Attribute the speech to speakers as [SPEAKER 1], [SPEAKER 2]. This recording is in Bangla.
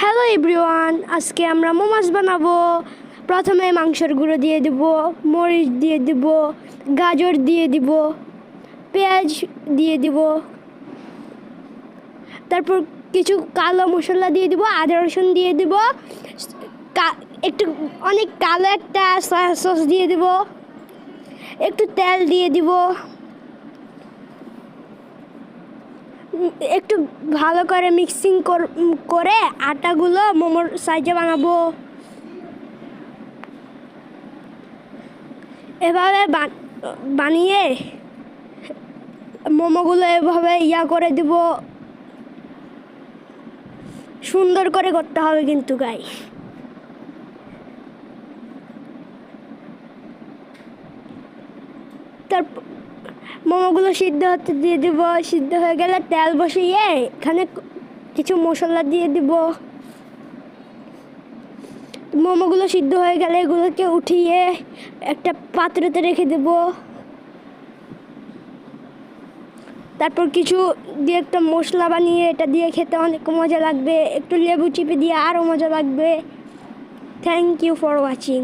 [SPEAKER 1] হ্যালো এভরিওয়ান, আজকে আমরা মোমোস বানাবো। প্রথমে মাংসের গুঁড়ো দিয়ে দেব, মরিচ দিয়ে দেব, গাজর দিয়ে দিব, পেঁয়াজ দিয়ে দিব, তারপর কিছু কালো মশলা দিয়ে দিব, আদা রসুন দিয়ে দিব, একটু অনেক কালো একটা সয়া সস দিয়ে দিব, একটু তেল দিয়ে দিব, একটু ভালো করে মিক্সিং করে আটাগুলো মোমোর সাইজে বানাবো। এভাবে বানিয়ে মোমোগুলো এভাবে করে দিব। সুন্দর করে করতে হবে কিন্তু গাইস। তারপর মোমোগুলো সিদ্ধ হতে দিয়ে দিব। সিদ্ধ হয়ে গেলে তেল বসিয়ে এখানে কিছু মশলা দিয়ে দিব। মোমোগুলো সিদ্ধ হয়ে গেলে এগুলোকে উঠিয়ে একটা পাত্রতে রেখে দেব। তারপর কিছু দিয়ে একটা মশলা বানিয়ে এটা দিয়ে খেতে অনেক মজা লাগবে। একটু লেবু চিপে দিয়ে আরও মজা লাগবে। Thank you for watching.